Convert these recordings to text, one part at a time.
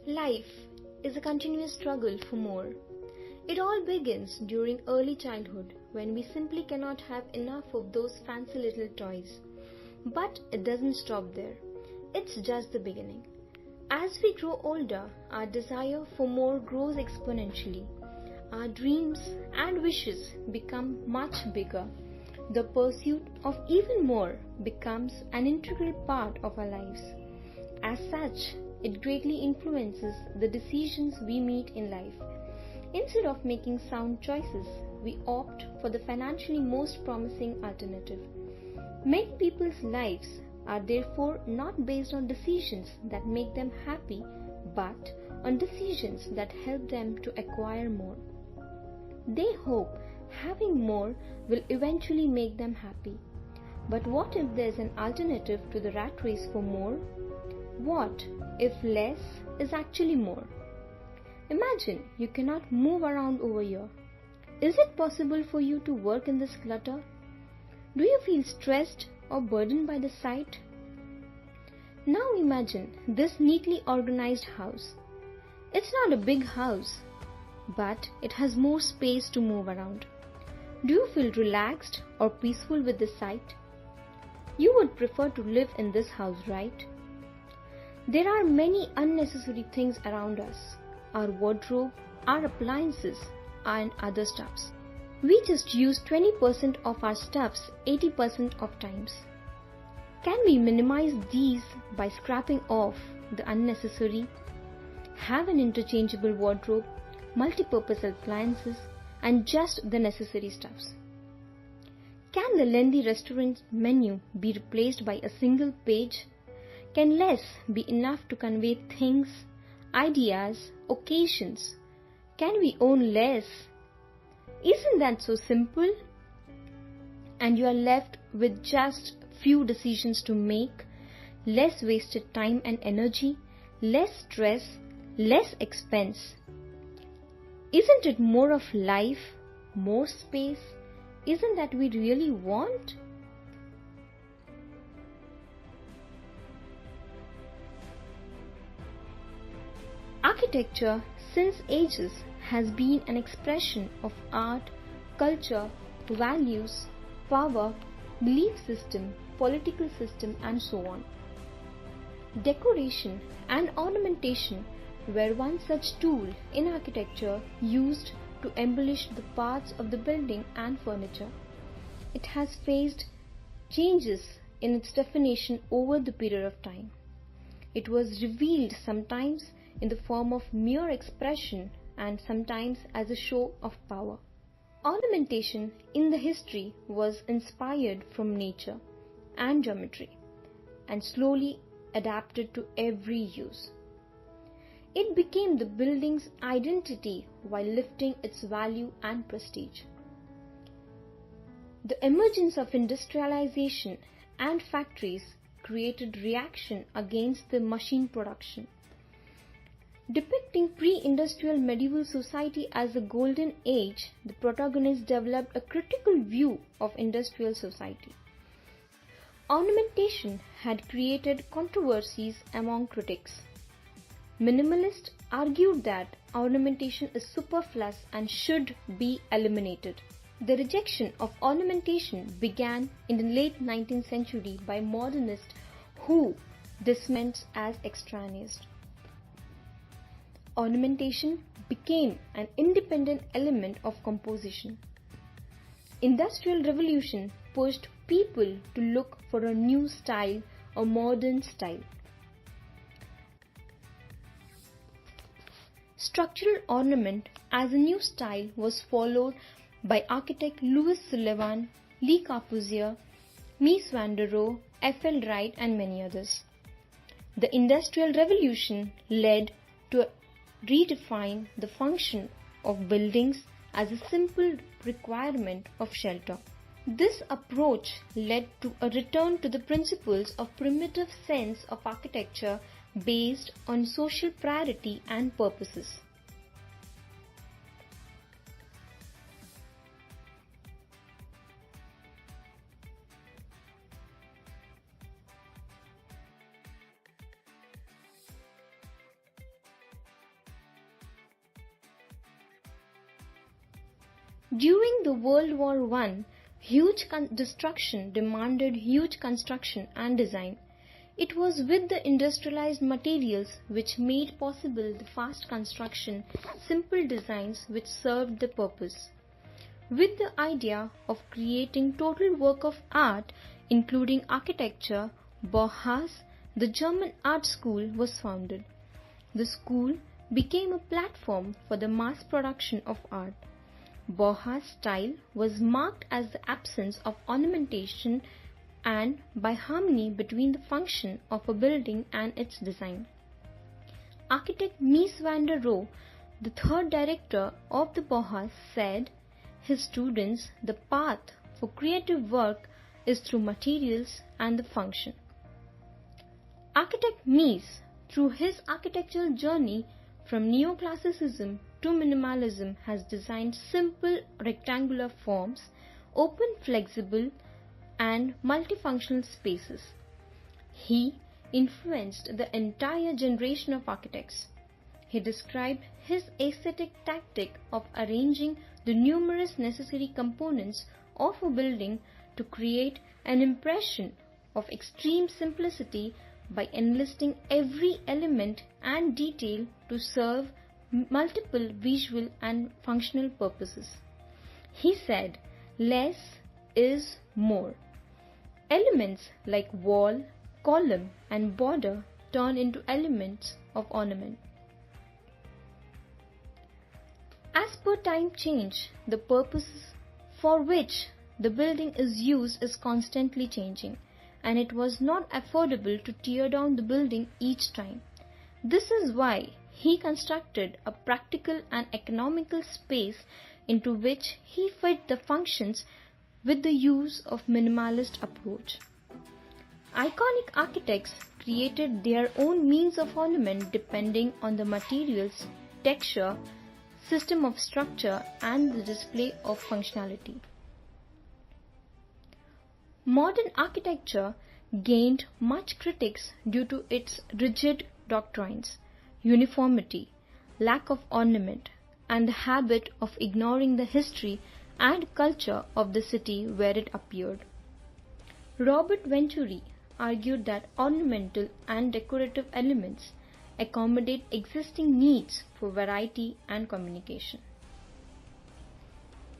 Life is a continuous struggle for more. It all begins during early childhood when we simply cannot have enough of those fancy little toys. But it doesn't stop there. It's just the beginning. As we grow older, our desire for more grows exponentially. Our dreams and wishes become much bigger. The pursuit of even more becomes an integral part of our lives. As such, it greatly influences the decisions we make in life. Instead of making sound choices, we opt for the financially most promising alternative. Many people's lives are therefore not based on decisions that make them happy, but on decisions that help them to acquire more. They hope having more will eventually make them happy. But what if there's an alternative to the rat race for more? What if less is actually more? Imagine you cannot move around over here. Is it possible for you to work in this clutter? Do you feel stressed or burdened by the sight? Now imagine this neatly organized house. It's not a big house, but it has more space to move around. Do you feel relaxed or peaceful with this sight? You would prefer to live in this house, right? There are many unnecessary things around us. Our wardrobe, our appliances, and other stuffs. We just use 20% of our stuffs 80% of times. Can we minimize these by scrapping off the unnecessary? Have an interchangeable wardrobe, multi-purpose appliances, and just the necessary stuffs. Can the lengthy restaurant menu be replaced by a single page? Can less be enough to convey things, ideas, occasions? Can we own less? Isn't that so simple? And you are left with just few decisions to make, less wasted time and energy, less stress, less expense. Isn't it more of life, more space? Isn't that we really want? Architecture, since ages, has been an expression of art, culture, values, power, belief system, political system, and so on. Decoration and ornamentation were one such tool in architecture used to embellish the parts of the building and furniture. It has faced changes in its definition over the period of time. It was revealed sometimes in the form of mere expression and sometimes as a show of power. Ornamentation in the history was inspired from nature and geometry and slowly adapted to every use. It became the building's identity while lifting its value and prestige. The emergence of industrialization and factories created reaction against the machine production. Depicting pre-industrial medieval society as a golden age, the protagonist developed a critical view of industrial society. Ornamentation had created controversies among critics. Minimalists argued that ornamentation is superfluous and should be eliminated. The rejection of ornamentation began in the late 19th century by modernists who dismissed as extraneous. Ornamentation became an independent element of composition. Industrial Revolution pushed people to look for a new style, a modern style. Structural ornament as a new style was followed by architect Louis Sullivan, Le Corbusier, Mies van der Rohe, F.L. Wright, and many others. The Industrial Revolution led to redefine the function of buildings as a simple requirement of shelter. This approach led to a return to the principles of primitive sense of architecture based on social priority and purposes. During the World War I, huge destruction demanded huge construction and design. It was with the industrialized materials which made possible the fast construction, simple designs which served the purpose. With the idea of creating total work of art, including architecture, Bauhaus, the German art school, was founded. The school became a platform for the mass production of art. Bauhaus style was marked as the absence of ornamentation and by harmony between the function of a building and its design. Architect Mies van der Rohe, the third director of the Bauhaus, said his students the path for creative work is through materials and the function. Architect Mies, through his architectural journey from neoclassicism to minimalism, has designed simple rectangular forms, open, flexible and multifunctional spaces. He influenced the entire generation of architects. He described his aesthetic tactic of arranging the numerous necessary components of a building to create an impression of extreme simplicity by enlisting every element and detail to serve multiple visual and functional purposes. He said, "Less is more." Elements like wall, column and border turn into elements of ornament. As per time change, the purpose for which the building is used is constantly changing, and it was not affordable to tear down the building each time. This is why he constructed a practical and economical space into which he fit the functions with the use of minimalist approach. Iconic architects created their own means of ornament depending on the materials, texture, system of structure and the display of functionality. Modern architecture gained much critics due to its rigid doctrines, uniformity, lack of ornament, and the habit of ignoring the history and culture of the city where it appeared. Robert Venturi argued that ornamental and decorative elements accommodate existing needs for variety and communication.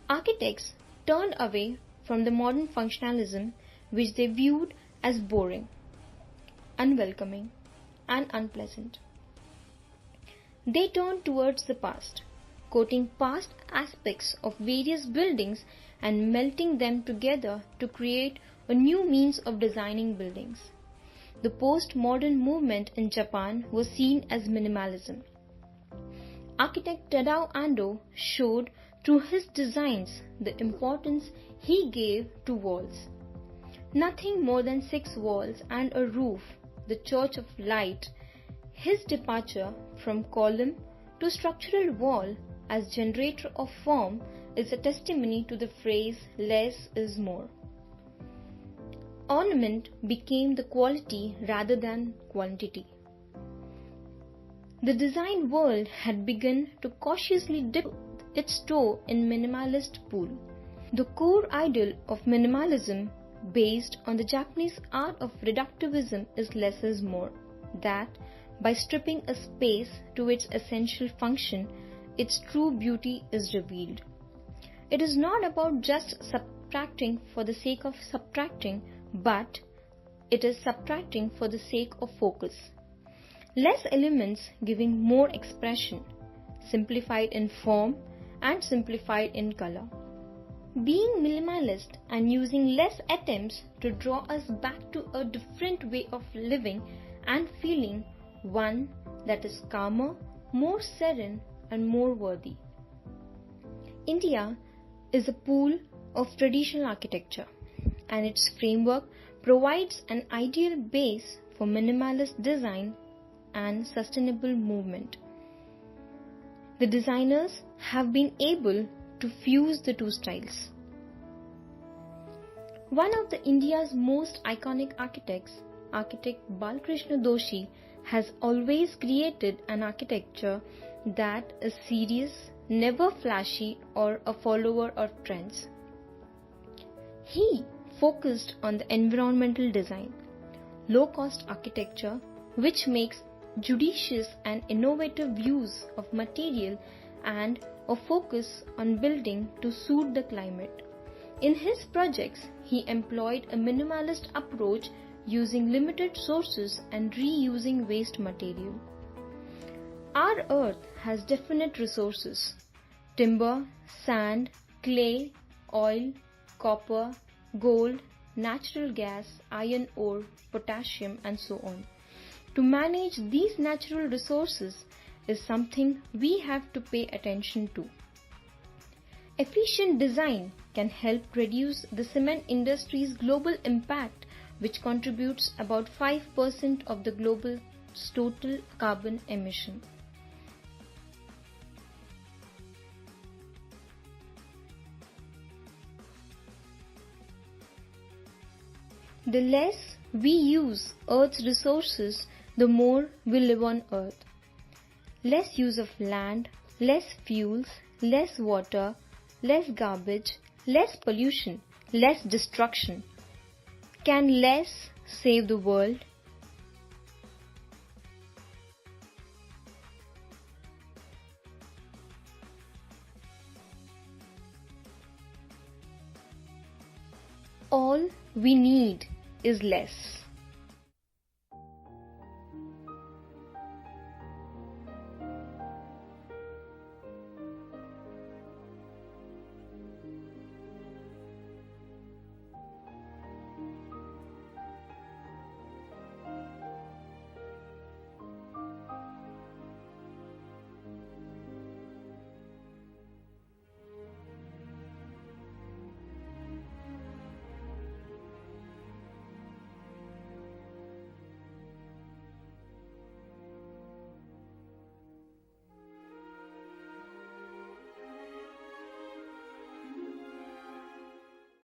Architects turned away from the modern functionalism which they viewed as boring, unwelcoming, and unpleasant. They turned towards the past, quoting past aspects of various buildings and melting them together to create a new means of designing buildings. The post-modern movement in Japan was seen as minimalism. Architect Tadao Ando showed through his designs the importance he gave to walls. Nothing more than 6 walls and a roof, the Church of Light. His departure from column to structural wall as generator of form is a testimony to the phrase "less is more." Ornament became the quality rather than quantity. The design world had begun to cautiously dip its toe in minimalist pool. The core ideal of minimalism, based on the Japanese art of reductivism, is less is more. That by stripping a space to its essential function, its true beauty is revealed. It is not about just subtracting for the sake of subtracting, but it is subtracting for the sake of focus. Less elements giving more expression, simplified in form and simplified in color. Being minimalist and using less attempts to draw us back to a different way of living and feeling, one that is calmer, more serene and more worthy. India is a pool of traditional architecture, and its framework provides an ideal base for minimalist design and sustainable movement. The designers have been able to fuse the two styles. One of India's most iconic architects, architect Balkrishna Doshi, has always created an architecture that is serious, never flashy or a follower of trends. He focused on the environmental design, low-cost architecture, which makes judicious and innovative use of material, and a focus on building to suit the climate. In his projects, he employed a minimalist approach using limited sources and reusing waste material. Our earth has definite resources: timber, sand, clay, oil, copper, gold, natural gas, iron ore, potassium, and so on. To manage these natural resources is something we have to pay attention to. Efficient design can help reduce the cement industry's global impact, which contributes about 5% of the global's total carbon emission. The less we use Earth's resources, the more we live on Earth. Less use of land, less fuels, less water, less garbage, less pollution, less destruction. Can less save the world? All we need is less.